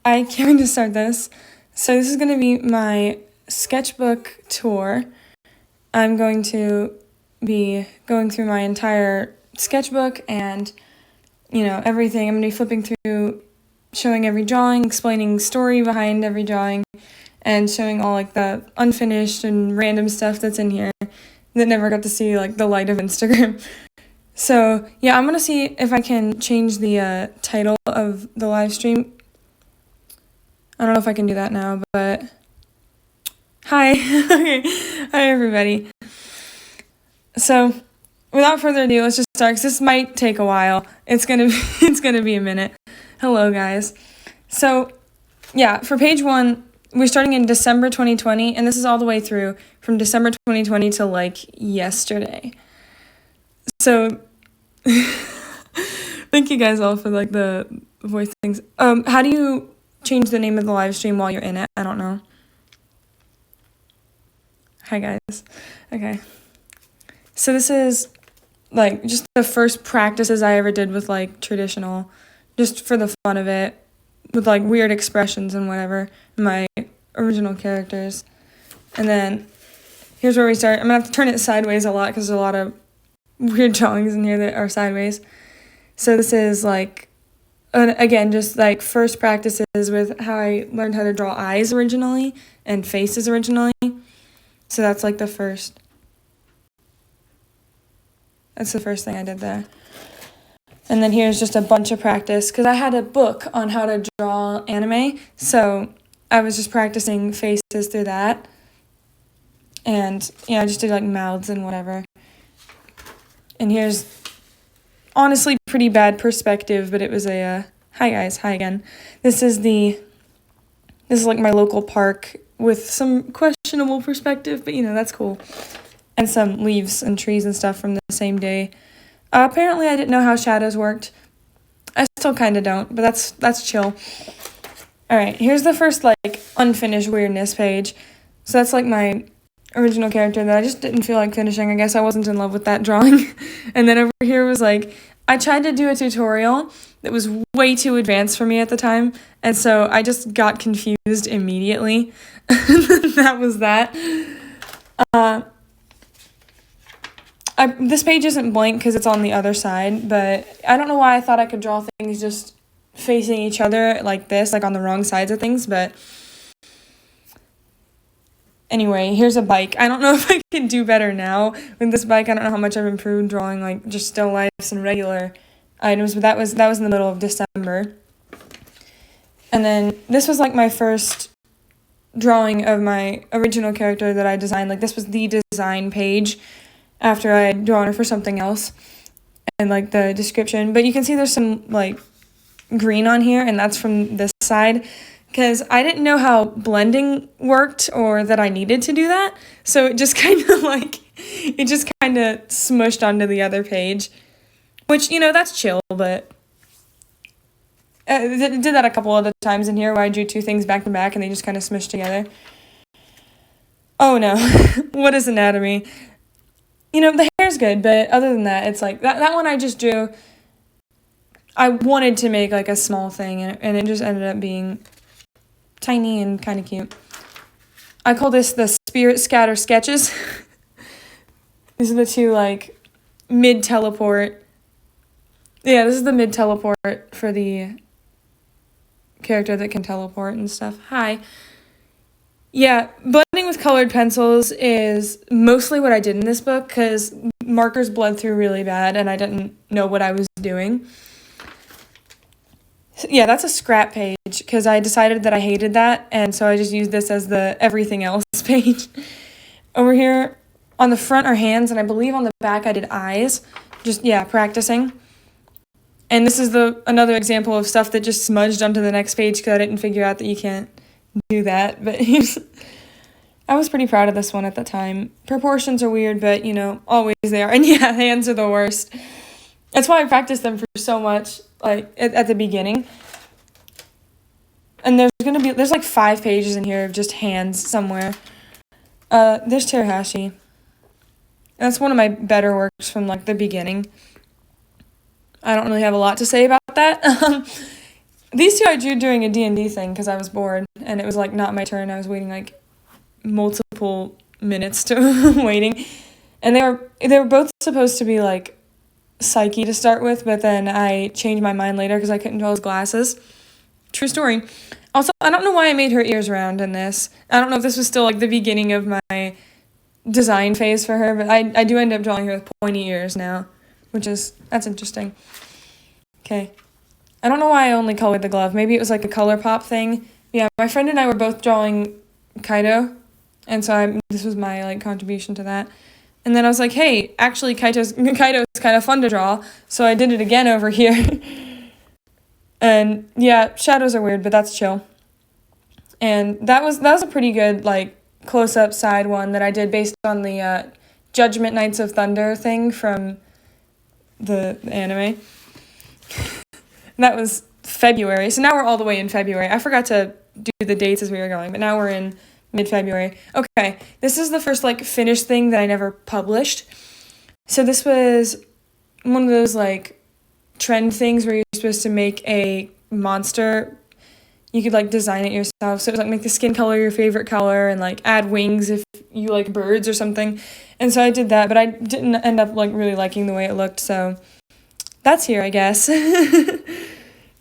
I can't wait to start this. So this is going to be my sketchbook tour. I'm going to be going through my entire sketchbook and, everything. I'm going to be flipping through, showing every drawing, explaining story behind every drawing, and showing all, the unfinished and random stuff that's in here that never got to see, the light of Instagram. So, yeah, I'm going to see if I can change the title of the live stream. I don't know if I can do that now, but hi. Okay. Hi, everybody. So, without further ado, let's just start, because this might take a while. It's gonna be a minute. Hello, guys. So, yeah, for page 1, we're starting in December 2020, and this is all the way through from December 2020 to, yesterday. So, thank you guys all for, the voice things. How do you change the name of the live stream while you're in it? I don't know. Hi, guys. Okay. So this is, just the first practices I ever did with, traditional, just for the fun of it, with, weird expressions and whatever, my original characters. And then, here's where we start. I'm going to have to turn it sideways a lot, because there's a lot of weird drawings in here that are sideways. So this is, again, just, first practices with how I learned how to draw eyes originally, and faces originally. So that's, the first. That's the first thing I did there. And then here's just a bunch of practice, because I had a book on how to draw anime, so I was just practicing faces through that. And, I just did, mouths and whatever. And here's, honestly, pretty bad perspective, but it was a, hi guys, hi again. This is my local park with some questionable perspective, but, that's cool. And some leaves and trees and stuff from the same day. Apparently I didn't know how shadows worked. I still kind of don't, but that's chill. Alright, here's the first, unfinished weirdness page. So that's, my original character that I just didn't feel like finishing. I guess I wasn't in love with that drawing. And then over here was, I tried to do a tutorial that was way too advanced for me at the time. And so I just got confused immediately. That was that. This page isn't blank because it's on the other side, but I don't know why I thought I could draw things just facing each other like this, on the wrong sides of things, but anyway, here's a bike. I don't know if I can do better now with this bike. I don't know how much I've improved drawing, just still lifes and regular items, but that was in the middle of December. And then this was, my first drawing of my original character that I designed. This was the design page after I had drawn her for something else, and the description. But you can see there's some green on here, and that's from this side, because I didn't know how blending worked or that I needed to do that, so it just kind of smushed onto the other page, which, that's chill, but did that a couple other times in here where I drew two things back to back and they just kind of smushed together. Oh no. What is anatomy? The hair's good, but other than that, it's that one I just drew. I wanted to make a small thing, and it just ended up being tiny and kind of cute. I call this the Spirit Scatter Sketches. These are the two mid-teleport. Yeah, this is the mid-teleport for the character that can teleport and stuff. Hi. Yeah, blending with colored pencils is mostly what I did in this book, because markers bled through really bad and I didn't know what I was doing. So, yeah, that's a scrap page, because I decided that I hated that, and so I just used this as the everything else page. Over here on the front are hands, and I believe on the back I did eyes. Just, practicing. And this is another example of stuff that just smudged onto the next page, because I didn't figure out that you can't do that, but I was pretty proud of this one at the time. Proportions are weird, but always they are. And yeah, hands are the worst. That's why I practiced them for so much, at the beginning. And there's 5 pages in here of just hands somewhere. There's Terahashi. That's one of my better works from the beginning. I don't really have a lot to say about that. These two I drew doing a D&D thing because I was bored and it was like not my turn. I was waiting like multiple minutes to waiting. And they were both supposed to be like Psyche to start with, but then I changed my mind later because I couldn't draw his glasses. True story. Also, I don't know why I made her ears round in this. I don't know if this was still like the beginning of my design phase for her, but I do end up drawing her with pointy ears now, that's interesting. Okay. I don't know why I only colored the glove. Maybe it was like a color pop thing. Yeah, my friend and I were both drawing Kaido, and so this was my like contribution to that. And then I was like, hey, actually Kaido is kind of fun to draw, so I did it again over here. And yeah, shadows are weird, but that's chill. And that was a pretty good like close-up side one that I did based on the Judgment Knights of Thunder thing from the anime. That was February. So now we're all the way in February. I forgot to do the dates as we were going, but now we're in mid-February. Okay, this is the first like finished thing that I never published. So this was one of those like trend things where you're supposed to make a monster. You could like design it yourself. So it was like make the skin color your favorite color and like add wings if you like birds or something. And so I did that, but I didn't end up like really liking the way it looked. So that's here, I guess.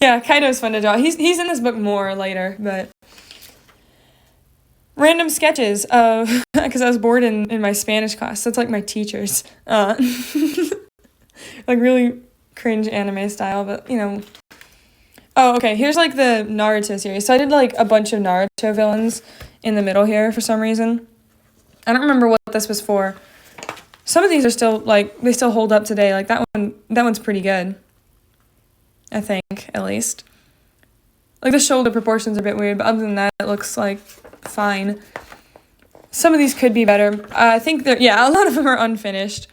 Yeah, Kaido's fun to draw. He's in this book more later, but random sketches of because I was bored in my Spanish class. So it's like my teachers. Like really cringe anime style, but you know. Oh, okay, here's like the Naruto series. So I did like a bunch of Naruto villains in the middle here for some reason. I don't remember what this was for. Some of these are still like they still hold up today. Like that one's pretty good. I think, at least. Like the shoulder proportions are a bit weird, but other than that it looks like fine. Some of these could be better. I think a lot of them are unfinished.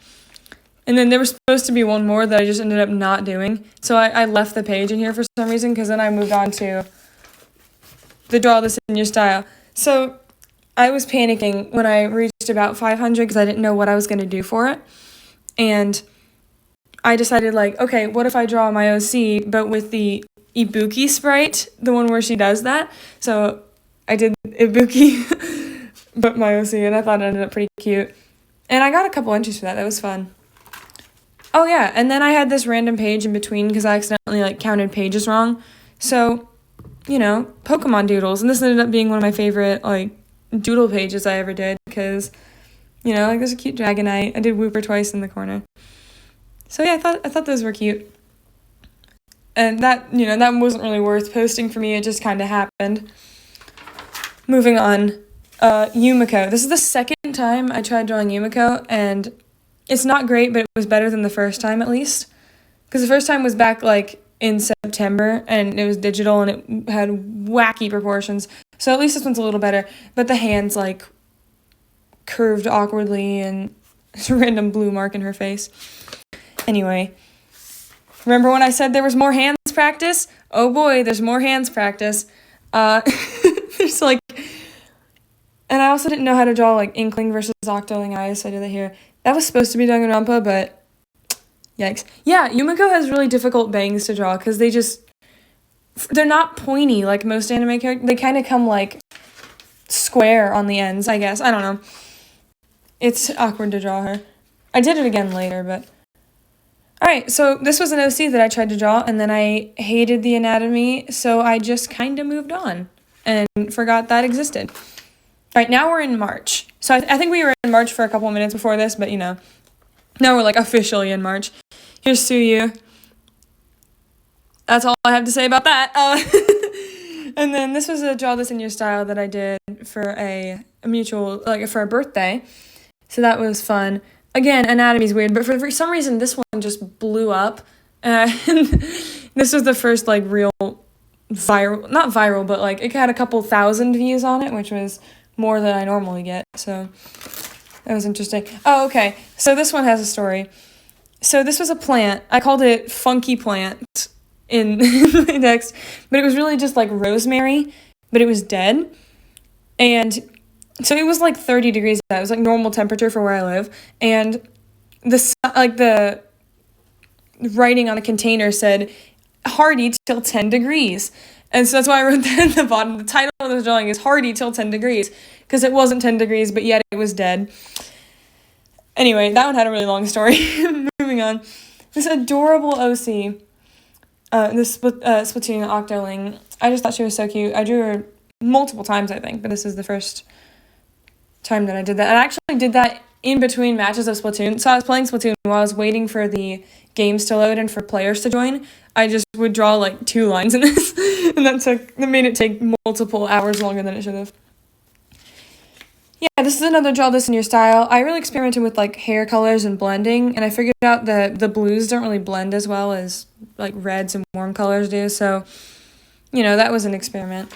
And then there was supposed to be one more that I just ended up not doing. So I left the page in here for some reason because then I moved on to the draw this in your style. So I was panicking when I reached about 500 because I didn't know what I was going to do for it. And I decided like, okay, what if I draw my OC but with the Ibuki sprite, the one where she does that? So I did Ibuki but my OC and I thought it ended up pretty cute. And I got a couple entries for that. That was fun. Oh yeah, and then I had this random page in between because I accidentally like counted pages wrong. So, you know, Pokemon doodles, and this ended up being one of my favorite like doodle pages I ever did because, you know, like there's a cute Dragonite. I did Wooper twice in the corner. So yeah, I thought those were cute. And that wasn't really worth posting for me. It just kind of happened. Moving on, Yumiko. This is the second time I tried drawing Yumiko, and it's not great, but it was better than the first time at least. Because the first time was back like in September, and it was digital, and it had wacky proportions. So at least this one's a little better. But the hands like curved awkwardly, and there's a random blue mark in her face. Anyway, remember when I said there was more hands practice? Oh boy, there's more hands practice. There's like, and I also didn't know how to draw like Inkling versus Octoling eyes, so I did that here. That was supposed to be Danganronpa, but yikes. Yeah, Yumiko has really difficult bangs to draw because they're not pointy like most anime characters. They kind of come like square on the ends, I guess. I don't know. It's awkward to draw her. I did it again later, but alright, so this was an OC that I tried to draw, and then I hated the anatomy, so I just kind of moved on and forgot that existed. Alright, now we're in March. So I think we were in March for a couple minutes before this, but you know, now we're like officially in March. Here's Suyu. That's all I have to say about that. And then this was a draw this in your style that I did for a mutual, like for a birthday. So that was fun. Again, anatomy's weird, but for some reason this one just blew up. And this was the first like real viral, not viral, but like it had a couple thousand views on it, which was more than I normally get. So that was interesting. Oh, okay. So this one has a story. So this was a plant. I called it Funky Plant in my text, but it was really just like rosemary, but it was dead. And so it was like 30 degrees out. It was like normal temperature for where I live. And the writing on the container said, hardy till 10 degrees. And so that's why I wrote that at the bottom. The title of the drawing is hardy till 10 degrees, because it wasn't 10 degrees, but yet it was dead. Anyway, that one had a really long story. Moving on. This adorable OC, this Splatoon Octoling. I just thought she was so cute. I drew her multiple times, I think, but this is the first time that I did that. And I actually did that in between matches of Splatoon. So I was playing Splatoon while I was waiting for the games to load and for players to join. I just would draw like 2 lines in this, and that made it take multiple hours longer than it should have. Yeah, this is another draw this in your style. I really experimented with like hair colors and blending, and I figured out that the blues don't really blend as well as like reds and warm colors do, so, you know, that was an experiment.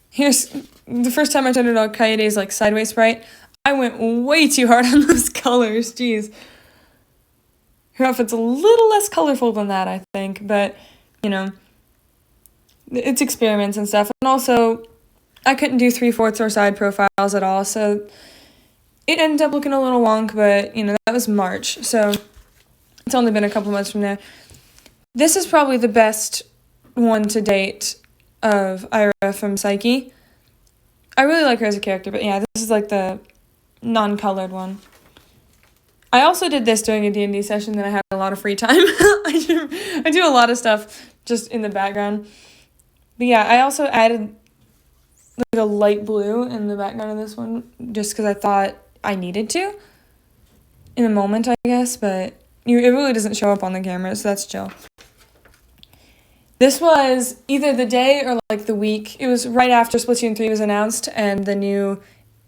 Here's the first time I tried to draw Kaede's like sideways sprite. I went way too hard on those colors, jeez. Her outfit's a little less colorful than that, I think, but, you know, it's experiments and stuff. And also, I couldn't do 3/4 or side profiles at all, so it ended up looking a little wonk, but, you know, that was March, so it's only been a couple months from there. This is probably the best one to date of Ira from Psyche. I really like her as a character, but yeah, this is like the non-colored one. I also did this during a D&D session that I had a lot of free time. I do a lot of stuff just in the background. But yeah, I also added like a light blue in the background of this one just because I thought I needed to in the moment, I guess, but it really doesn't show up on the camera, so that's chill. This was either the day or like the week. It was right after Splatoon 3 was announced and the new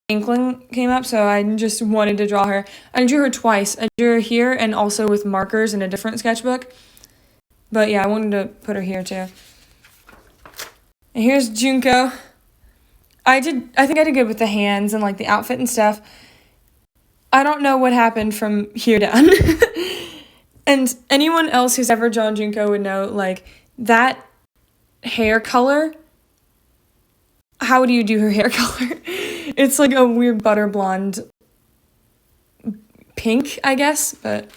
Inkling came up, so I just wanted to draw her. I drew her twice. I drew her here and also with markers in a different sketchbook. But yeah, I wanted to put her here too. And here's Junko. I think I did good with the hands and like the outfit and stuff. I don't know what happened from here down. And anyone else who's ever drawn Junko would know, like, that hair color, how do you do her hair color? It's like a weird butter blonde pink, I guess, but,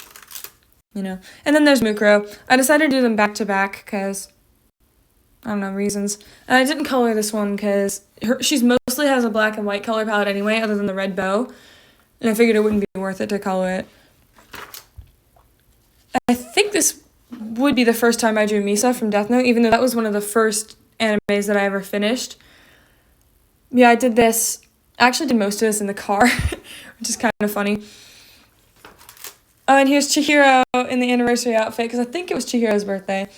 you know. And then there's Mukuro. I decided to do them back to back because, I don't know, reasons. And I didn't color this one because she's mostly has a black and white color palette anyway, other than the red bow. And I figured it wouldn't be worth it to color it. I think this would be the first time I drew Misa from Death Note, even though that was one of the first animes that I ever finished. Yeah, I did this. I actually did most of this in the car, which is kind of funny. Oh, and here's Chihiro in the anniversary outfit, because I think it was Chihiro's birthday.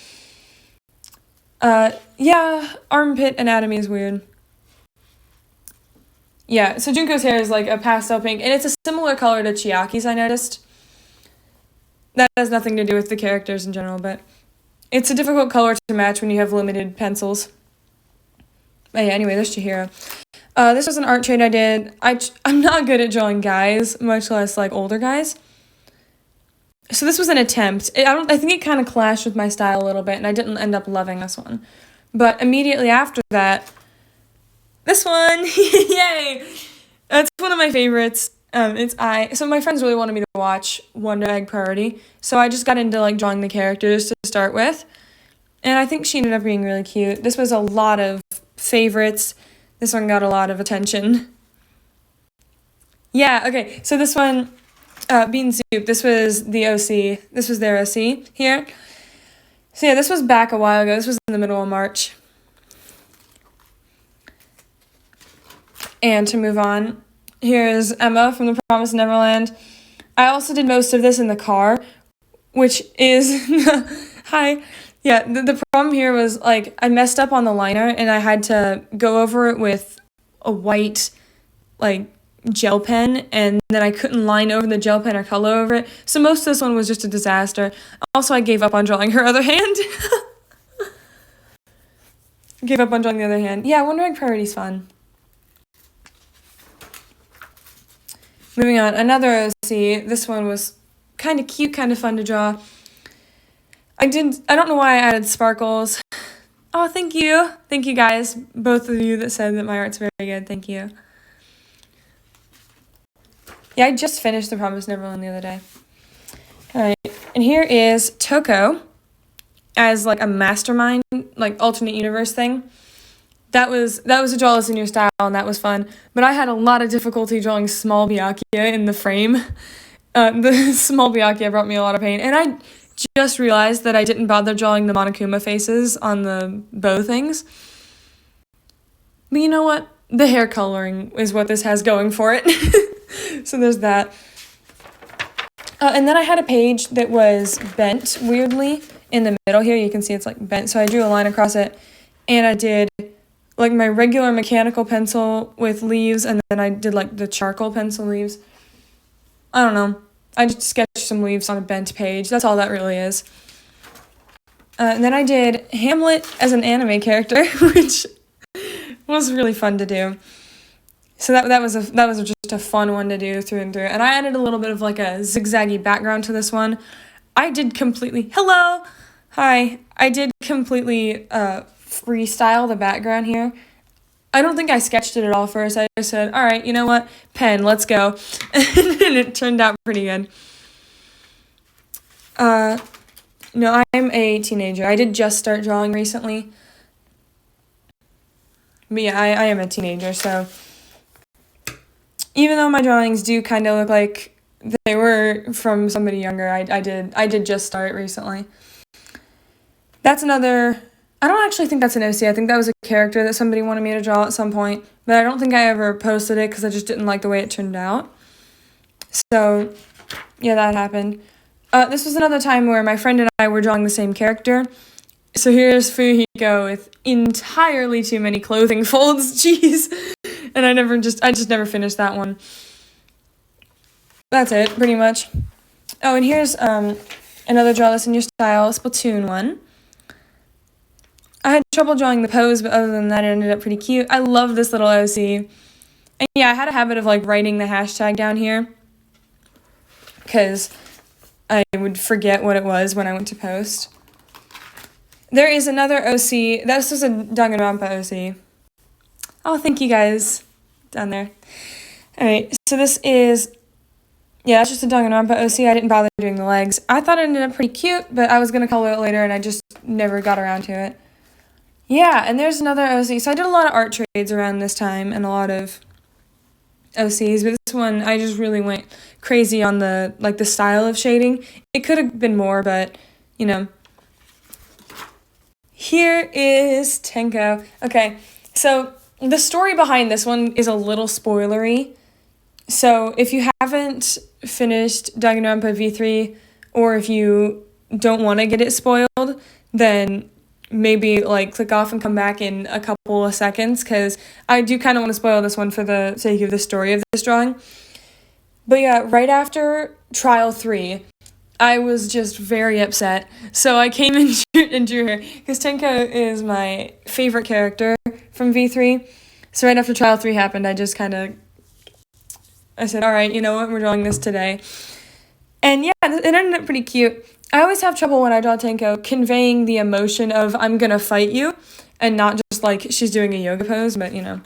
Yeah, armpit anatomy is weird. Yeah, so Junko's hair is like a pastel pink, and it's a similar color to Chiaki's, I noticed. That has nothing to do with the characters in general, but it's a difficult color to match when you have limited pencils. But yeah, anyway, there's Chihiro. This was an art trade I did. I'm not good at drawing guys, much less like older guys. So this was an attempt. I think it kind of clashed with my style a little bit, and I didn't end up loving this one. But immediately after that, this one, yay! That's one of my favorites. So my friends really wanted me to watch Wonder Egg Priority, so I just got into like drawing the characters to start with, and I think she ended up being really cute. This was a lot of favorites. This one got a lot of attention. Yeah, okay, so this one, Bean Soup, this was the OC. This was their OC here. So yeah, this was back a while ago. This was in the middle of March. And to move on, here's Emma from The Promised Neverland. I also did most of this in the car, which is, hi. Yeah, the problem here was, like, I messed up on the liner, and I had to go over it with a white, like, gel pen, and then I couldn't line over the gel pen or color over it. So most of this one was just a disaster. Also, I gave up on drawing her other hand. Gave up on drawing the other hand. Yeah, Wonder Egg Priority's fun. Moving on, another OC. This one was kind of cute, kind of fun to draw. I don't know why I added sparkles. Oh, thank you. Thank you guys, both of you that said that my art's very good. Thank you. Yeah, I just finished The Promised Neverland the other day. All right, and here is Toko. as like a mastermind, like alternate universe thing. That was a draw this in your style, and that was fun. But I had a lot of difficulty drawing small Byakuya in the frame. The small Byakuya brought me a lot of pain, and I just realized that I didn't bother drawing the Monokuma faces on the bow things. But you know what? The hair coloring is what this has going for it. So there's that. And then I had a page that was bent weirdly in the middle here. You can see it's like bent. So I drew a line across it, and I did like my regular mechanical pencil with leaves, and then I did like the charcoal pencil leaves. I don't know. I just sketched some leaves on a bent page. That's all that really is. And then I did Hamlet as an anime character, which was really fun to do. So that was just a fun one to do through and through. And I added a little bit of like a zigzaggy background to this one. I did completely freestyle the background here. I don't think I sketched it at all first. I just said, all right, you know what? Pen, let's go. And it turned out pretty good. No, I'm a teenager. I did just start drawing recently. But yeah, I am a teenager, so even though my drawings do kind of look like they were from somebody younger, I did just start recently. That's another, I don't actually think that's an OC. I think that was a character that somebody wanted me to draw at some point, but I don't think I ever posted it because I just didn't like the way it turned out. So, yeah, that happened. This was another time where my friend and I were drawing the same character. So here's Fuhiko with entirely too many clothing folds. Jeez. And I just never finished that one. That's it, pretty much. Oh, and here's another Draw This in Your Style Splatoon one. I had trouble drawing the pose, but other than that, it ended up pretty cute. I love this little OC. And yeah, I had a habit of like writing the hashtag down here because I would forget what it was when I went to post. There is another OC. This was a Danganronpa OC. Oh, thank you guys down there. Alright, so this is, yeah, it's just a Danganronpa OC. I didn't bother doing the legs. I thought it ended up pretty cute, but I was going to color it later, and I just never got around to it. Yeah, and there's another OC. So I did a lot of art trades around this time, and a lot of OCs, but this one, I just really went crazy on the style of shading. It could have been more, but, you know. Here is Tenko. Okay, so the story behind this one is a little spoilery. So if you haven't finished Danganronpa V3, or if you don't want to get it spoiled, then maybe click off and come back in a couple of seconds, because I do kind of want to spoil this one for the sake of the story of this drawing. But yeah, right after Trial 3, I was just very upset. So I came and drew her, because Tenko is my favorite character from V3. So right after Trial 3 happened, I said, all right, you know what, we're drawing this today. And yeah, it ended up pretty cute. I always have trouble when I draw Tenko conveying the emotion of I'm gonna fight you, and not just like she's doing a yoga pose, but you know.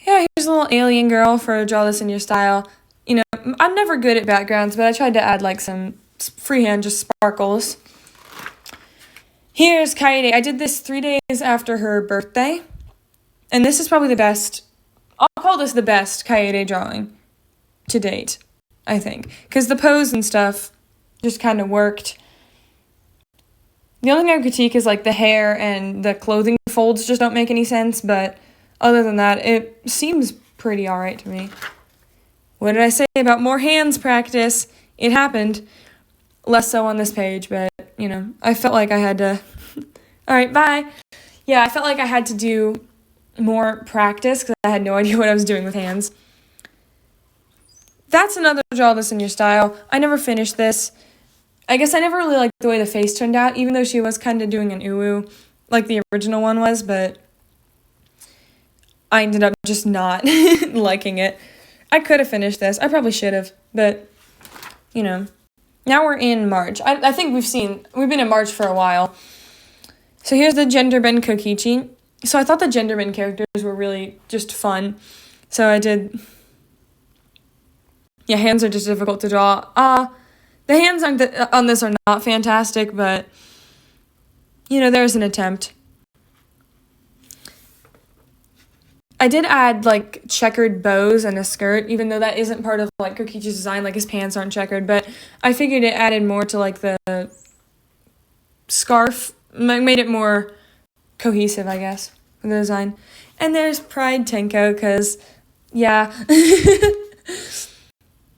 Yeah, here's a little alien girl for Draw This in Your Style. You know, I'm never good at backgrounds, but I tried to add some freehand, just sparkles. Here's Kaede. I did this 3 days after her birthday, and this is probably the best, I'll call this the best Kaede drawing to date, I think, because the pose and stuff just kind of worked. The only thing I would critique is the hair and the clothing folds just don't make any sense, but other than that, it seems pretty alright to me. What did I say about more hands practice? It happened. Less so on this page, but, you know, I felt like I had to... Alright, bye! Yeah, I felt like I had to do more practice because I had no idea what I was doing with hands. That's another Draw This in Your Style. I never finished this. I guess I never really liked the way the face turned out, even though she was kind of doing an uwu, like the original one was, but I ended up just not liking it. I could have finished this. I probably should have, but, you know. Now we're in March. I think we've been in March for a while. So here's the Genderbend Kokichi. So I thought the Genderbend characters were really just fun. So I did... Yeah, hands are just difficult to draw. The hands on this are not fantastic, but, you know, there's an attempt. I did add, like, checkered bows and a skirt, even though that isn't part of, like, Kokichi's design, like, his pants aren't checkered, but I figured it added more to, like, the scarf, made it more cohesive, I guess, for the design. And there's Pride Tenko, because, yeah,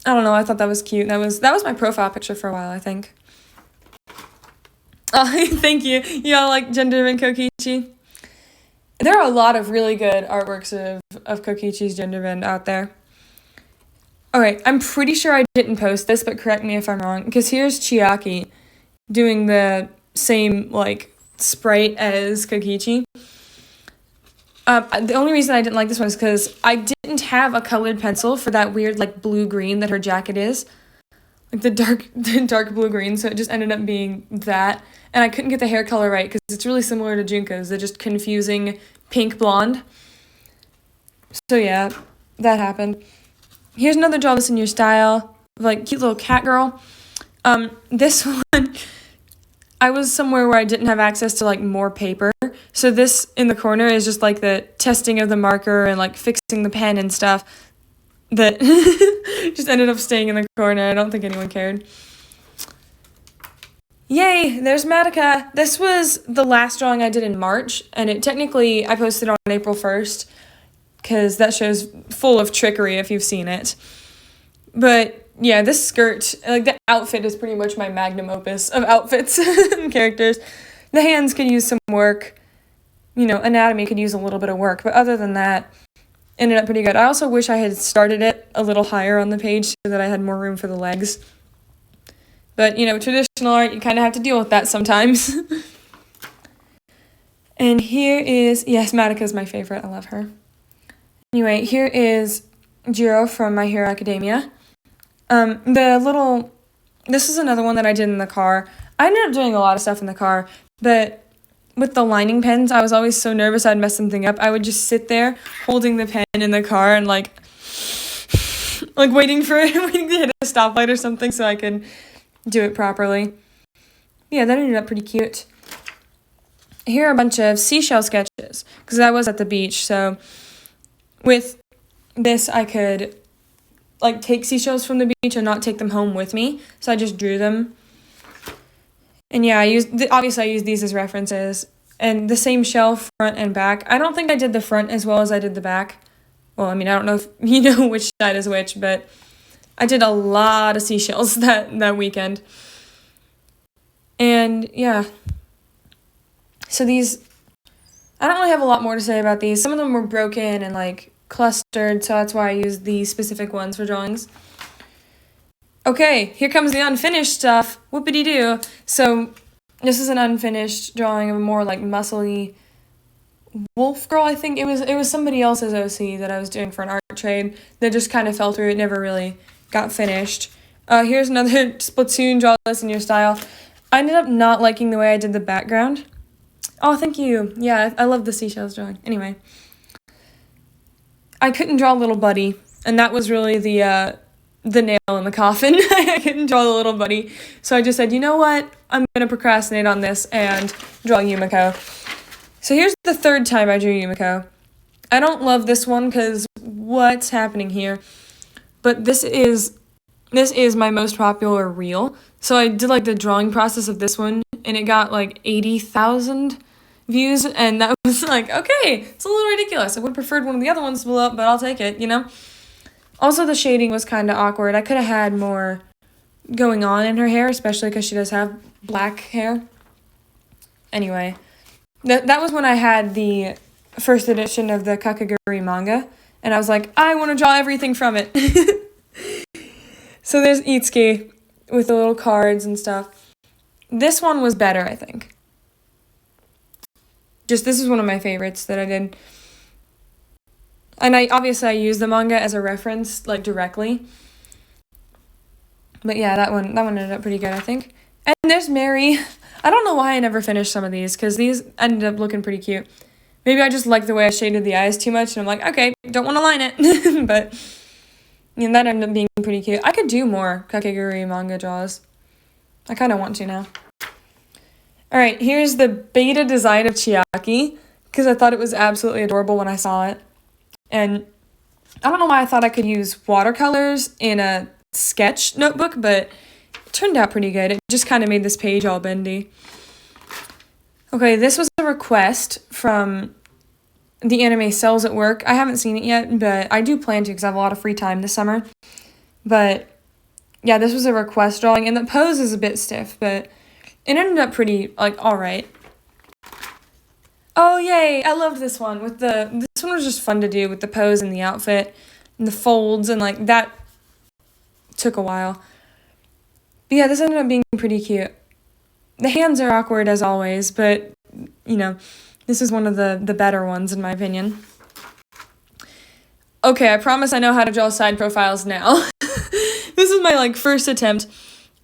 I don't know, I thought that was cute. That was my profile picture for a while, I think. Oh, thank you. Y'all like Gender and Kokichi? There are a lot of really good artworks of Kokichi's Genderbend out there. Alright, I'm pretty sure I didn't post this, but correct me if I'm wrong, because here's Chiaki doing the same, like, sprite as Kokichi. The only reason I didn't like this one is because I didn't have a colored pencil for that weird, like, blue-green that her jacket is. Like, the dark blue-green, so it just ended up being that. And I couldn't get the hair color right, because it's really similar to Junko's. They're just confusing pink blonde. So, yeah, that happened. Here's another Draw This in Your Style, like, cute little cat girl. This one, I was somewhere where I didn't have access to, like, more paper. So this in the corner is just, like, the testing of the marker and, like, fixing the pen and stuff that just ended up staying in the corner. I don't think anyone cared. Yay, there's Madoka. This was the last drawing I did in March, and it technically, I posted on April 1st, because that show's full of trickery if you've seen it. But, yeah, this skirt, like, the outfit is pretty much my magnum opus of outfits and characters. The hands could use some work. You know, anatomy could use a little bit of work, but other than that, ended up pretty good. I also wish I had started it a little higher on the page so that I had more room for the legs. But, you know, traditional art, you kind of have to deal with that sometimes. And here is, yes, Madoka's my favorite. I love her. Anyway, here is Jiro from My Hero Academia. This is another one that I did in the car. I ended up doing a lot of stuff in the car, but with the lining pens, I was always so nervous I'd mess something up. I would just sit there holding the pen in the car and like waiting to hit a stoplight or something so I could do it properly. Yeah, that ended up pretty cute. Here are a bunch of seashell sketches because I was at the beach. So with this, I could like take seashells from the beach and not take them home with me. So I just drew them. And yeah, obviously I used these as references. And the same shell front and back. I don't think I did the front as well as I did the back. Well, I mean, I don't know if you know which side is which, but I did a lot of seashells that weekend. And yeah. So these, I don't really have a lot more to say about these. Some of them were broken and like clustered, so that's why I used these specific ones for drawings. Okay, here comes the unfinished stuff. Whoopity-doo. So this is an unfinished drawing of a more like muscly wolf girl, I think. It was somebody else's OC that I was doing for an art trade that just kind of fell through. It never really got finished. Here's another Splatoon Draw This in Your Style. I ended up not liking the way I did the background. Oh, thank you. Yeah, I love the seashells drawing. Anyway. I couldn't draw Little Buddy, and that was really the nail in the coffin. I couldn't draw the little buddy. So I just said, you know what? I'm going to procrastinate on this and draw Yumiko. So here's the third time I drew Yumiko. I don't love this one because what's happening here? But this is my most popular reel. So I did like the drawing process of this one, and it got like 80,000 views, and that was like, okay, it's a little ridiculous. I would have preferred one of the other ones to blow up, but I'll take it, you know? Also, the shading was kind of awkward. I could have had more going on in her hair, especially because she does have black hair. Anyway, that was when I had the first edition of the Kakaguri manga, and I was like, I want to draw everything from it. So there's Itsuki with the little cards and stuff. This one was better, I think. This is one of my favorites that I did. And I used the manga as a reference, like, directly. But yeah, that one ended up pretty good, I think. And there's Mary. I don't know why I never finished some of these, because these ended up looking pretty cute. Maybe I just liked the way I shaded the eyes too much, and I'm like, okay, don't want to line it. But, you know, that ended up being pretty cute. I could do more Kakegurui manga draws. I kind of want to now. All right, here's the beta design of Chiaki, because I thought it was absolutely adorable when I saw it. And I don't know why I thought I could use watercolors in a sketch notebook, but it turned out pretty good. It just kind of made this page all bendy. Okay, this was a request from the anime Cells at Work. I haven't seen it yet, but I do plan to because I have a lot of free time this summer. But yeah, this was a request drawing, and the pose is a bit stiff, but it ended up pretty, like, alright. Oh, yay! I loved this one. This one was just fun to do with the pose and the outfit and the folds, and, like, that took a while. But yeah, this ended up being pretty cute. The hands are awkward as always, but, you know, this is one of the better ones in my opinion. Okay, I promise I know how to draw side profiles now. This is my, like, first attempt.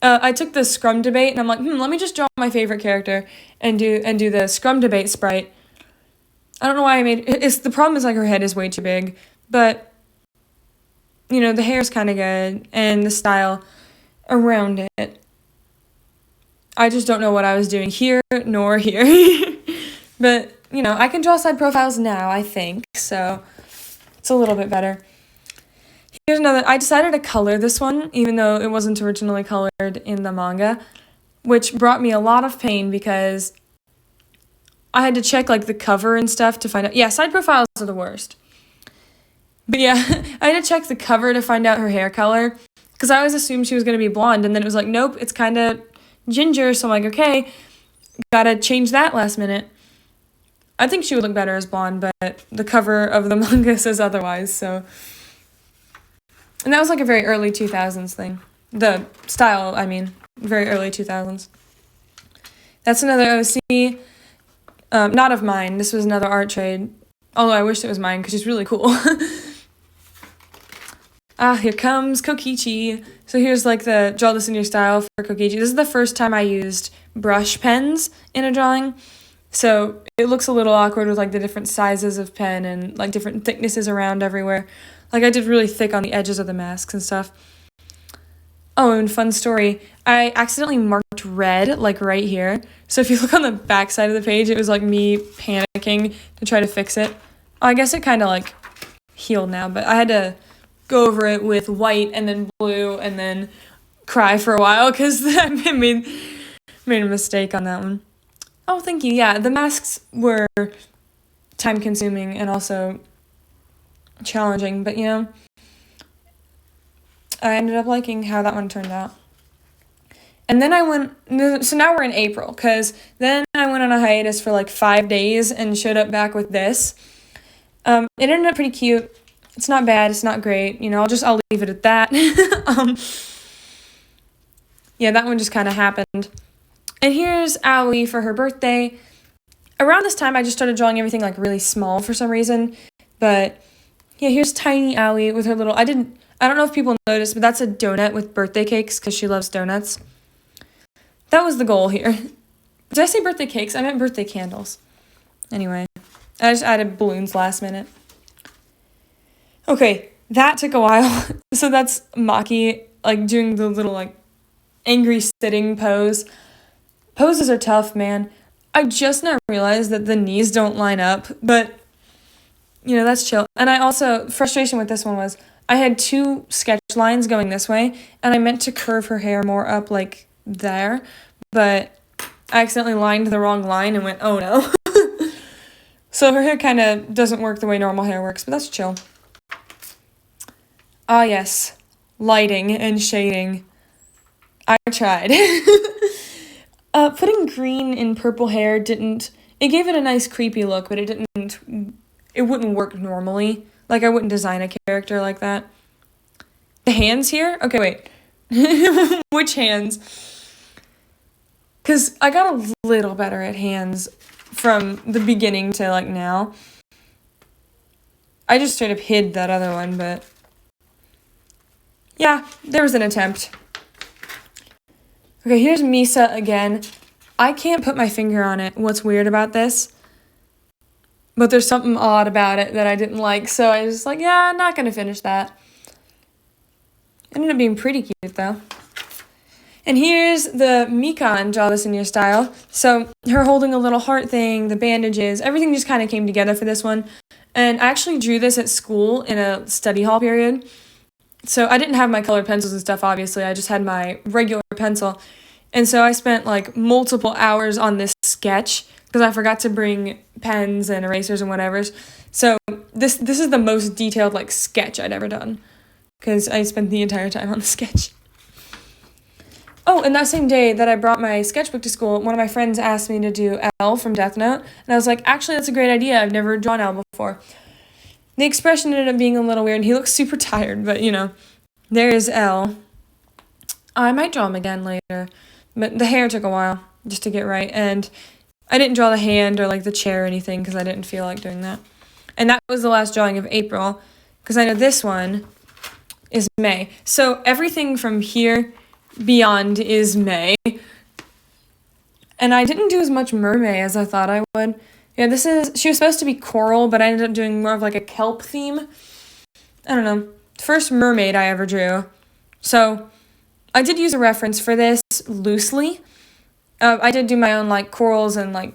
I took the Scrum Debate, and I'm like, let me just draw my favorite character and do the Scrum Debate sprite. I don't know why I made it's the problem is, like, her head is way too big, but, you know, the hair's kind of good, and the style around it. I just don't know what I was doing here nor here. But, you know, I can draw side profiles now, I think, so it's a little bit better. Here's another. I decided to color this one, even though it wasn't originally colored in the manga, which brought me a lot of pain because I had to check, like, the cover and stuff to find out. Yeah, side profiles are the worst. But yeah, I had to check the cover to find out her hair color because I always assumed she was going to be blonde, and then it was like, nope, it's kind of ginger, so I'm like, okay, gotta change that last minute. I think she would look better as blonde, but the cover of the manga says otherwise, so. And that was like a very early 2000s thing. The style, I mean, very early 2000s. That's another OC, not of mine. This was another art trade, although I wish it was mine because she's really cool. Here comes Kokichi. So here's, like, the draw this in your style for Kokichi. This is the first time I used brush pens in a drawing. So it looks a little awkward with, like, the different sizes of pen and, like, different thicknesses around everywhere. Like, I did really thick on the edges of the masks and stuff. Oh, and fun story. I accidentally marked red, like, right here. So if you look on the back side of the page, it was, like, me panicking to try to fix it. I guess it kind of, like, healed now, but I had to go over it with white and then blue and then cry for a while because I made a mistake on that one. Oh, thank you. Yeah, the masks were time-consuming and also challenging, but, you know, I ended up liking how that one turned out. And then so now we're in April, because then I went on a hiatus for, like, 5 days and showed up back with this. It ended up pretty cute. It's not bad, it's not great, you know, I'll leave it at that. Yeah, that one just kind of happened. And here's Aoi for her birthday. Around this time, I just started drawing everything, like, really small for some reason, but yeah, here's tiny Aoi with her little, I don't know if people noticed, but that's a donut with birthday cakes, because she loves donuts. That was the goal here. Did I say birthday cakes? I meant birthday candles. Anyway, I just added balloons last minute. Okay, that took a while. So that's Maki, like, doing the little, like, angry sitting pose. Poses are tough, man. I just now realized that the knees don't line up, but, you know, that's chill. And I also, frustration with this one was, I had 2 sketch lines going this way, and I meant to curve her hair more up, like, there, but I accidentally lined the wrong line and went, oh no. So her hair kind of doesn't work the way normal hair works, but that's chill. Ah, yes, lighting and shading. I tried. Putting green in purple hair it gave it a nice creepy look, but it wouldn't work normally. Like, I wouldn't design a character like that. The hands here? Okay, wait. Which hands? Because I got a little better at hands from the beginning to, like, now. I just straight up hid that other one, but yeah, there was an attempt. Okay, here's Misa again. I can't put my finger on it, what's weird about this. But there's something odd about it that I didn't like, so I was like, yeah, I'm not going to finish that. Ended up being pretty cute, though. And here's the Mikan, draw this in your style. So her holding a little heart thing, the bandages, everything just kind of came together for this one. And I actually drew this at school in a study hall period. So I didn't have my colored pencils and stuff, obviously. I just had my regular pencil. And so I spent like multiple hours on this sketch because I forgot to bring pens and erasers and whatevers. So this is the most detailed like sketch I'd ever done because I spent the entire time on the sketch. Oh, and that same day that I brought my sketchbook to school, one of my friends asked me to do L from Death Note, and I was like, actually, that's a great idea. I've never drawn L before. The expression ended up being a little weird, and he looks super tired, but, there is L. I might draw him again later, but the hair took a while just to get right, and I didn't draw the hand or, like, the chair or anything because I didn't feel like doing that. And that was the last drawing of April, because I know this one is May. So everything from here beyond is May. And I didn't do as much mermaid as I thought I would. Yeah, she was supposed to be coral, but I ended up doing more of like a kelp theme. I don't know. First mermaid I ever drew. So I did use a reference for this loosely. I did do my own like corals and like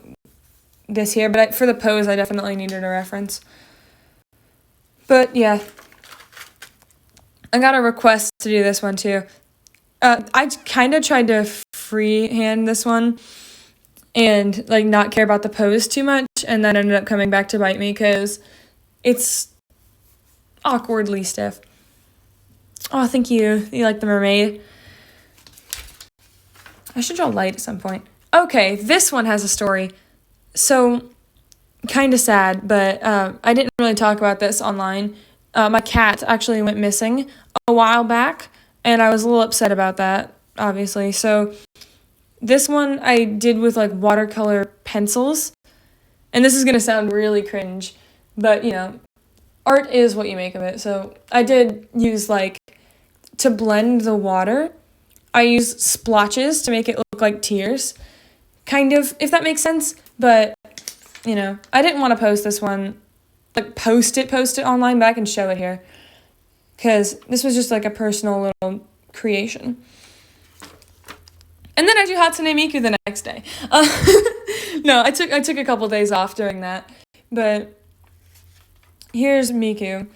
this here, but for the pose I definitely needed a reference. But yeah. I got a request to do this one too. I kind of tried to freehand this one and like not care about the pose too much, and that ended up coming back to bite me because it's awkwardly stiff. Oh, thank you. You like the mermaid? I should draw light at some point. Okay, this one has a story. So, kind of sad, but I didn't really talk about this online. My cat actually went missing a while back, and I was a little upset about that, obviously. So this one I did with like watercolor pencils. And this is going to sound really cringe, but art is what you make of it. So I did use like, to blend the water, I used splotches to make it look like tears. Kind of, if that makes sense. But, I didn't want to post this one, like post it online, but I can show it here. Because this was just like a personal little creation. And then I do Hatsune Miku the next day. No, I took a couple days off during that. But here's Miku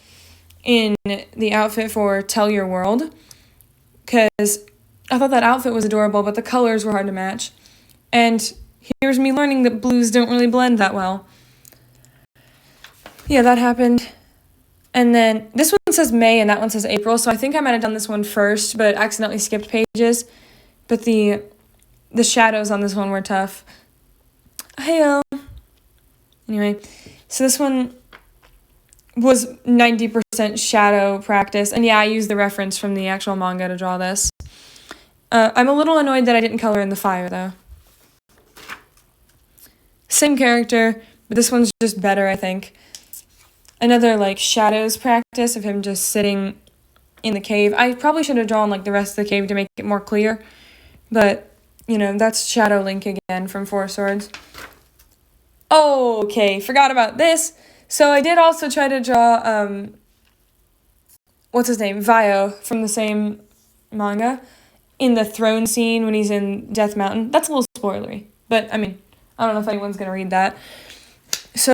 in the outfit for Tell Your World. Because I thought that outfit was adorable, but the colors were hard to match. And here's me learning that blues don't really blend that well. Yeah, that happened. And then this one says May and that one says April, so I think I might have done this one first, but accidentally skipped pages. But the shadows on this one were tough. Hey-o. Anyway, so this one was 90% shadow practice, and yeah, I used the reference from the actual manga to draw this. I'm a little annoyed that I didn't color in the fire, though. Same character, but this one's just better, I think. Another, like, shadows practice of him just sitting in the cave. I probably should have drawn, like, the rest of the cave to make it more clear. But, that's Shadow Link again from Four Swords. Okay, forgot about this. So I did also try to draw, what's his name? Vio from the same manga in the throne scene when he's in Death Mountain. That's a little spoilery. But, I don't know if anyone's going to read that. So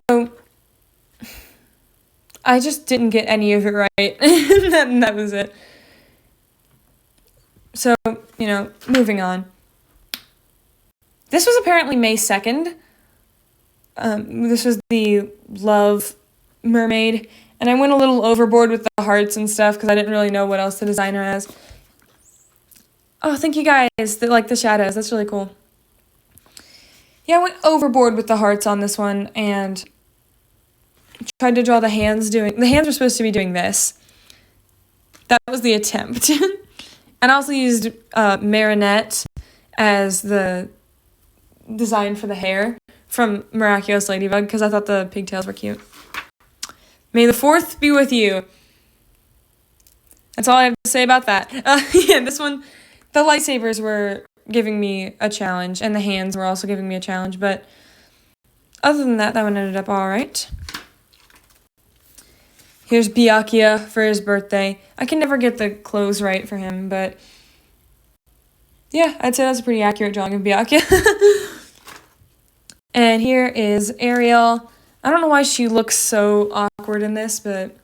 I just didn't get any of it right, and that was it. So, moving on. This was apparently May 2nd. This was the Love Mermaid, and I went a little overboard with the hearts and stuff because I didn't really know what else to design her as. Oh, thank you guys that like the shadows. That's really cool. Yeah, I went overboard with the hearts on this one, and tried to draw the hands the hands were supposed to be doing this. That was the attempt. And I also used Marinette as the design for the hair from Miraculous Ladybug because I thought the pigtails were cute. May the 4th be with you. That's all I have to say about that. Yeah, this one, the lightsabers were giving me a challenge, and the hands were also giving me a challenge, but other than that, that one ended up all right. Here's Byakuya for his birthday. I can never get the clothes right for him, but Yeah, I'd say that's a pretty accurate drawing of Byakuya. And here is Ariel. I don't know why she looks so awkward in this, but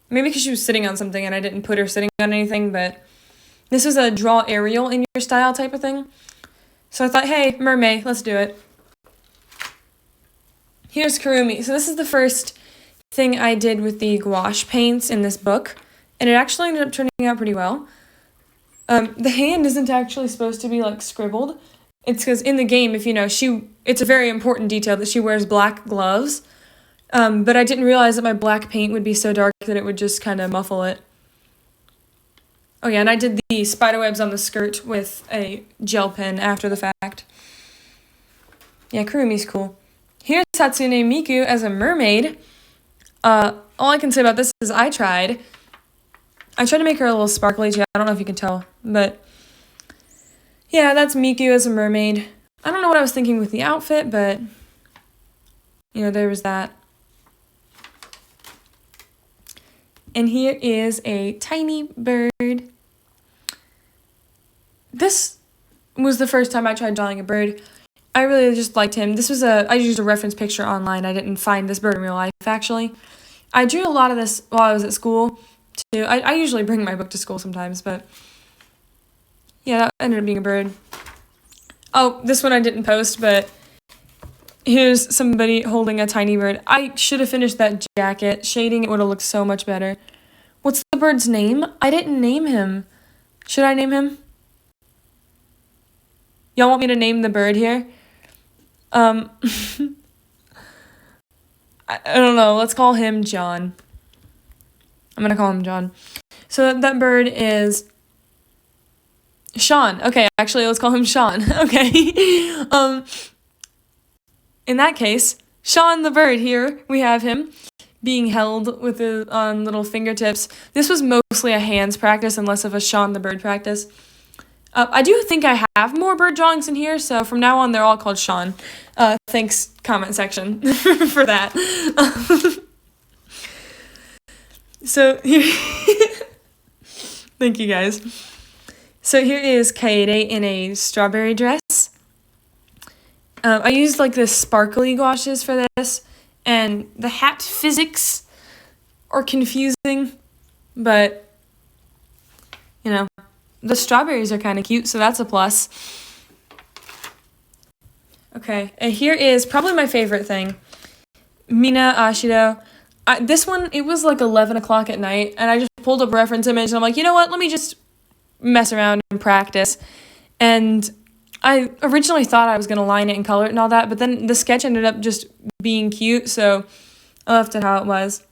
maybe because she was sitting on something and I didn't put her sitting on anything, but this is a draw Ariel in your style type of thing. So I thought, hey, mermaid, let's do it. Here's Kurumi. So this is the first thing I did with the gouache paints in this book, and it actually ended up turning out pretty well. The hand isn't actually supposed to be like scribbled. It's because in the game, if you know, it's a very important detail that she wears black gloves. But I didn't realize that my black paint would be so dark that it would just kind of muffle it. Oh yeah, and I did the spiderwebs on the skirt with a gel pen after the fact. Yeah, Kurumi's cool. Here's Hatsune Miku as a mermaid. All I can say about this is I tried to make her a little sparkly too. I don't know if you can tell, but yeah, that's Miku as a mermaid. I don't know what I was thinking with the outfit, but there was that. And here is a tiny bird. This was the first time I tried drawing a bird. I really just liked him. I used a reference picture online. I didn't find this bird in real life, actually. I drew a lot of this while I was at school, too. I usually bring my book to school sometimes, but yeah, that ended up being a bird. Oh, this one I didn't post, but here's somebody holding a tiny bird. I should have finished that jacket. Shading it would have looked so much better. What's the bird's name? I didn't name him. Should I name him? Y'all want me to name the bird here? I don't know. Let's call him John. I'm going to call him John. So that bird is Sean. Okay, actually, let's call him Sean. Okay. In that case, Sean the bird here, we have him being held on little fingertips. This was mostly a hands practice and less of a Sean the bird practice. I do think I have more bird drawings in here, so from now on they're all called Sean. Thanks, comment section, for that. So here, thank you guys. So here is Kaede in a strawberry dress. I used like the sparkly gouaches for this, and the hat physics are confusing, but the strawberries are kind of cute, so that's a plus. Okay, and here is probably my favorite thing. Mina Ashido. This one, it was like 11 o'clock at night, and I just pulled up a reference image, and I'm like, you know what, let me just mess around and practice. And I originally thought I was going to line it and color it and all that, but then the sketch ended up just being cute, so I left it how it was.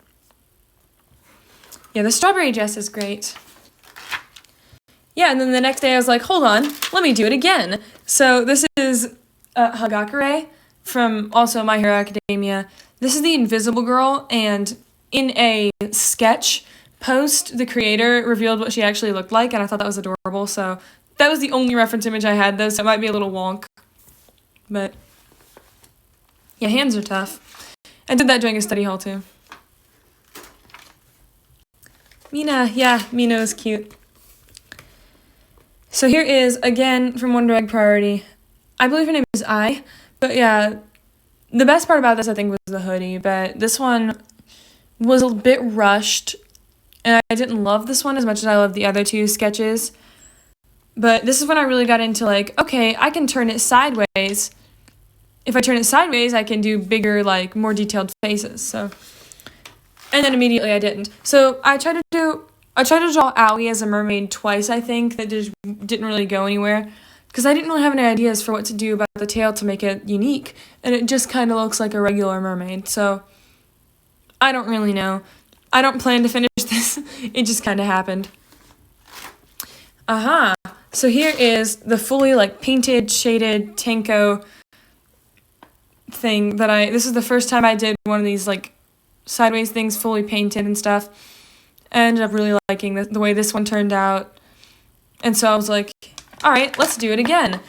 Yeah, the strawberry dress is great. Yeah, and then the next day I was like, hold on, let me do it again. So this is Hagakure from also My Hero Academia. This is the Invisible Girl, and in a sketch post, the creator revealed what she actually looked like, and I thought that was adorable, so that was the only reference image I had, though, so it might be a little wonk. But yeah, hands are tough. I did that during a study hall, too. Mina, yeah, Mina is cute. So here is, again, from Wonder Egg Priority. I believe her name is Ai, but yeah, the best part about this, I think, was the hoodie, but this one was a bit rushed, and I didn't love this one as much as I loved the other two sketches, but this is when I really got into, like, okay, I can turn it sideways. If I turn it sideways, I can do bigger, like, more detailed faces, so, and then immediately I didn't. So I tried to draw Aoi as a mermaid twice, I think, that just didn't really go anywhere, because I didn't really have any ideas for what to do about the tail to make it unique, and it just kind of looks like a regular mermaid, so I don't really know. I don't plan to finish this, it just kind of happened. So here is the fully, like, painted, shaded Tenko thing this is the first time I did one of these, like, sideways things fully painted and stuff. I ended up really liking the way this one turned out. And so I was like, all right, let's do it again.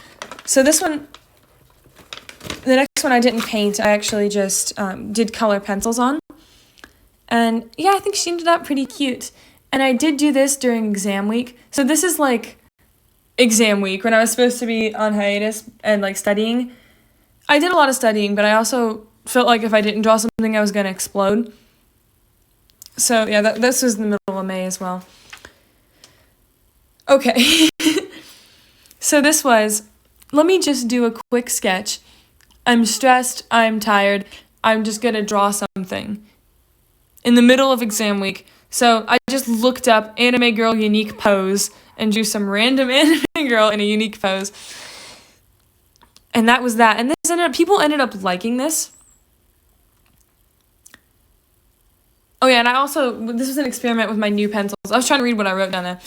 So this one, the next one I didn't paint. I actually just did color pencils on. And yeah, I think she ended up pretty cute. And I did do this during exam week. So this is like exam week when I was supposed to be on hiatus and like studying. I did a lot of studying, but I also felt like if I didn't draw something, I was going to explode. So yeah, this was the middle of May as well. Okay. So this was, let me just do a quick sketch. I'm stressed, I'm tired, I'm just going to draw something in the middle of exam week. So I just looked up anime girl unique pose and drew some random anime girl in a unique pose. And that was that. And people ended up liking this. Oh yeah, and this was an experiment with my new pencils. I was trying to read what I wrote down there.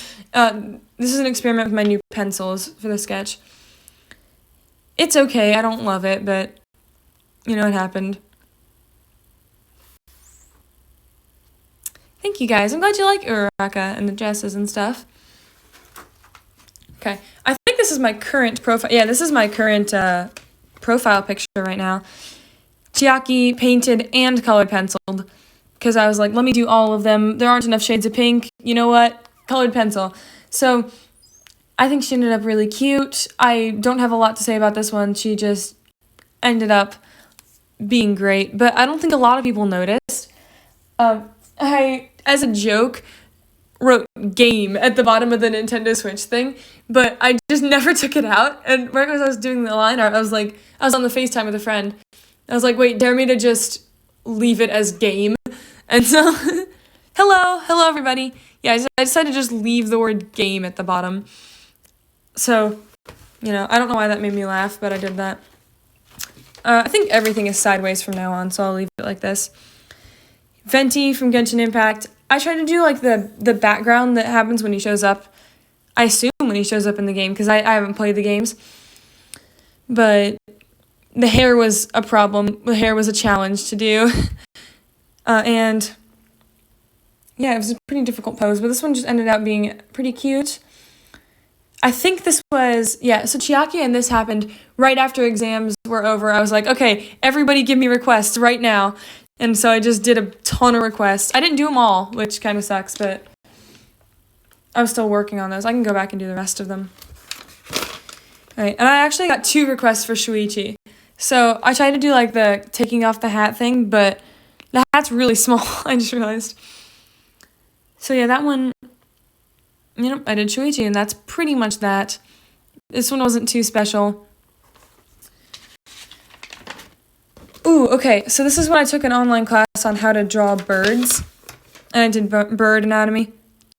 This is an experiment with my new pencils for the sketch. It's okay, I don't love it, but, you know, it happened. Thank you guys, I'm glad you like Uraraka and the dresses and stuff. Okay, I think this is my current profile. Yeah, this is my current profile picture right now. Chiaki painted and colored penciled. Because I was like, let me do all of them. There aren't enough shades of pink. You know what? Colored pencil. So I think she ended up really cute. I don't have a lot to say about this one. She just ended up being great. But I don't think a lot of people noticed. I, as a joke, wrote game at the bottom of the Nintendo Switch thing. But I just never took it out. And right as I was doing the line art, I was on the FaceTime with a friend. I was like, wait, dare me to just leave it as game? And so, hello everybody. Yeah, I decided to just leave the word game at the bottom. So, you know, I don't know why that made me laugh, but I did that. I think everything is sideways from now on, so I'll leave it like this. Venti from Genshin Impact. I tried to do like the background that happens when he shows up. I assume when he shows up in the game, because I haven't played the games. But the hair was a problem. The hair was a challenge to do. And yeah, it was a pretty difficult pose, but this one just ended up being pretty cute. I think this was, so Chiaki and this happened right after exams were over. I was like, okay, everybody give me requests right now. And so I just did a ton of requests. I didn't do them all, which kind of sucks, but I was still working on those. I can go back and do the rest of them. All right, and I actually got 2 requests for Shuichi. So I tried to do like the taking off the hat thing, but the hat's really small, I just realized. So yeah, that one, you know, I did Shuichi, and that's pretty much that. This one wasn't too special. Ooh, okay, so this is when I took an online class on how to draw birds. And I did bird anatomy.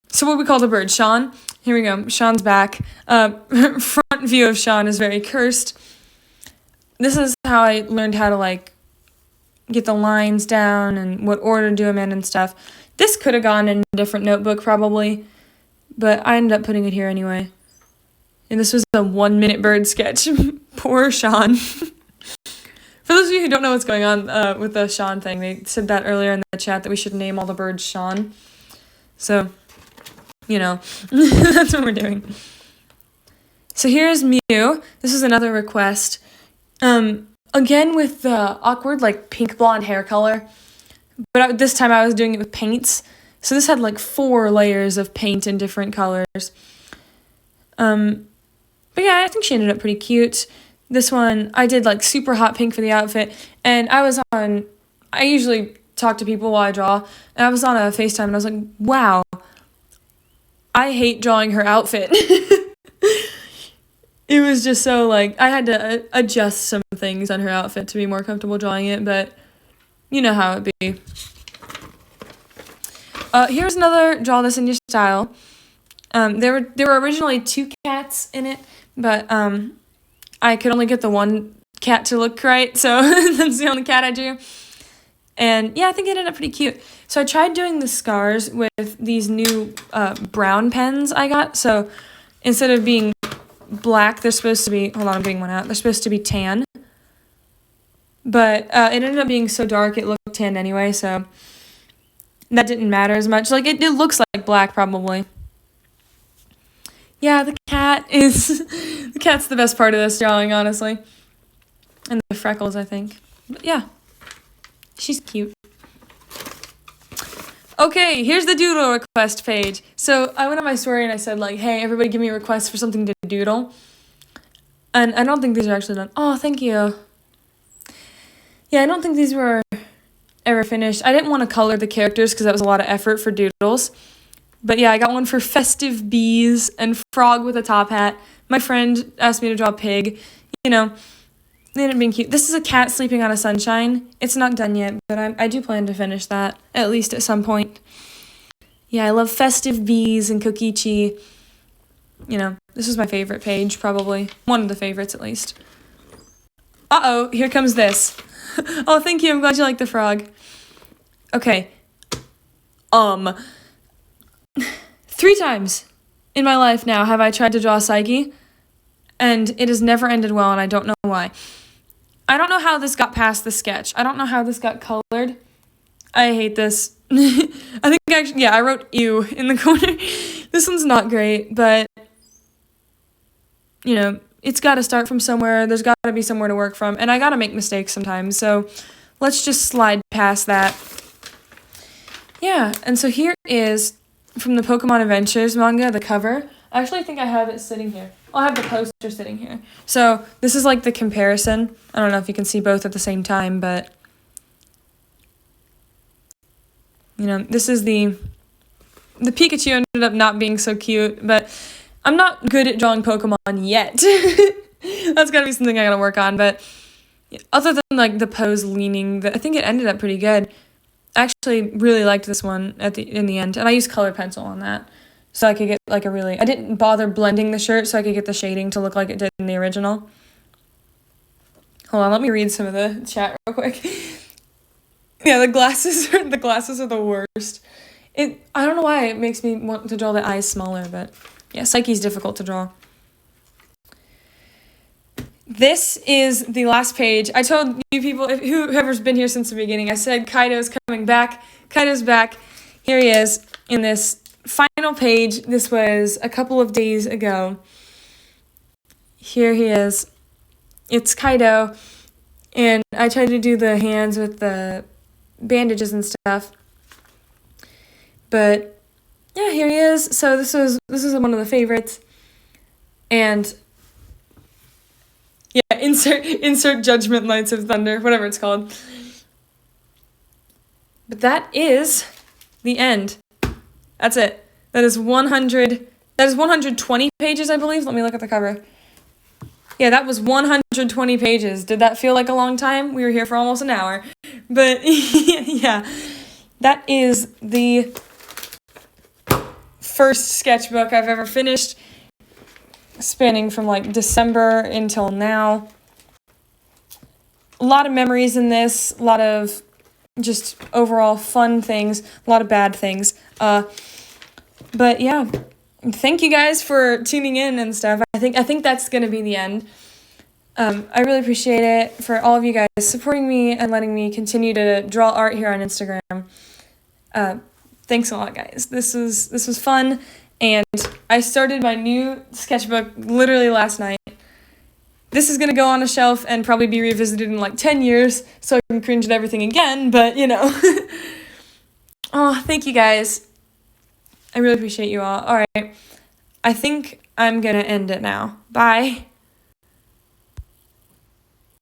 So what we call the bird, Sean. Here we go, Sean's back. Front view of Sean is very cursed. This is how I learned how to, like, get the lines down and what order to do them in and stuff. This could have gone in a different notebook probably, but I ended up putting it here anyway. And this was a 1-minute bird sketch. Poor Sean. For those of you who don't know what's going on with the Sean thing, they said that earlier in the chat that we should name all the birds Sean. So, you know, that's what we're doing. So here's Mew. This is another request. Again with the awkward, like, pink blonde hair color. But this time I was doing it with paints. So this had, like, 4 layers of paint in different colors. But yeah, I think she ended up pretty cute. This one, I did, like, super hot pink for the outfit. And I usually talk to people while I draw. And I was on a FaceTime and I was like, wow, I hate drawing her outfit. It was just so, like, I had to adjust some things on her outfit to be more comfortable drawing it, but you know how it be. Here's another draw this in your style. There were originally 2 cats in it, but I could only get the one cat to look right, so that's the only cat I drew. And yeah, I think it ended up pretty cute. So I tried doing the scars with these new brown pens I got. So instead of being black, they're supposed to be, hold on, I'm getting one out. They're supposed to be tan. But it ended up being so dark it looked tan anyway, so that didn't matter as much. Like, it looks like black probably. Yeah, the cat's the best part of this drawing, honestly. And the freckles, I think. But yeah, she's cute. Okay, here's the doodle request page. So I went on my story and I said, like, hey, everybody give me a request for something to doodle. And I don't think these are actually done. Oh, thank you. Yeah, I don't think these were ever finished. I didn't want to color the characters because that was a lot of effort for doodles. But yeah, I got one for festive bees and frog with a top hat. My friend asked me to draw a pig. You know, they ended up being cute. This is a cat sleeping on a sunshine. It's not done yet, but I do plan to finish that, at least at some point. Yeah, I love festive bees and Kokichi. You know, this is my favorite page, probably. One of the favorites, at least. Uh-oh, here comes this. Oh, thank you. I'm glad you like the frog. Okay. 3 times in my life now have I tried to draw Psyche, and it has never ended well, and I don't know why. I don't know how this got past the sketch. I don't know how this got colored. I hate this. I think actually, yeah, I wrote ew in the corner. This one's not great, but, you know, it's got to start from somewhere. There's got to be somewhere to work from, and I got to make mistakes sometimes, so let's just slide past that. Yeah, and so here is, from the Pokemon Adventures manga, the cover. I actually think I have it sitting here. I'll have the poster sitting here. So this is like the comparison. I don't know if you can see both at the same time, but, you know, this is the Pikachu ended up not being so cute, but I'm not good at drawing Pokemon yet. That's gotta be something I gotta work on, but other than like the pose leaning, I think it ended up pretty good. I actually really liked this one in the end, and I used colored pencil on that, so I could get like I didn't bother blending the shirt so I could get the shading to look like it did in the original. Hold on, let me read some of the chat real quick. Yeah, the glasses are the worst. I don't know why it makes me want to draw the eyes smaller, but yeah, Psyche's difficult to draw. This is the last page. I told you people, whoever's been here since the beginning, I said Kaido's coming back. Kaido's back. Here he is in this final page. This was a couple of days ago. Here he is. It's Kaido. And I tried to do the hands with the bandages and stuff. But yeah, here he is. So this is one of the favorites. And yeah, insert Judgment Lights of Thunder, whatever it's called. But that is the end. That's it. That is 120 pages, I believe. Let me look at the cover. Yeah, that was 120 pages. Did that feel like a long time? We were here for almost an hour. But yeah, that is the first sketchbook I've ever finished, spanning from like December until now. A lot of memories in this, a lot of just overall fun things, a lot of bad things. But yeah, thank you guys for tuning in and stuff. I think that's gonna be the end. I really appreciate it for all of you guys supporting me and letting me continue to draw art here on Instagram. Thanks a lot, guys. This was fun. And I started my new sketchbook literally last night. This is going to go on a shelf and probably be revisited in like 10 years, so I can cringe at everything again, but you know. Oh, thank you guys. I really appreciate you all. All right. I think I'm going to end it now. Bye.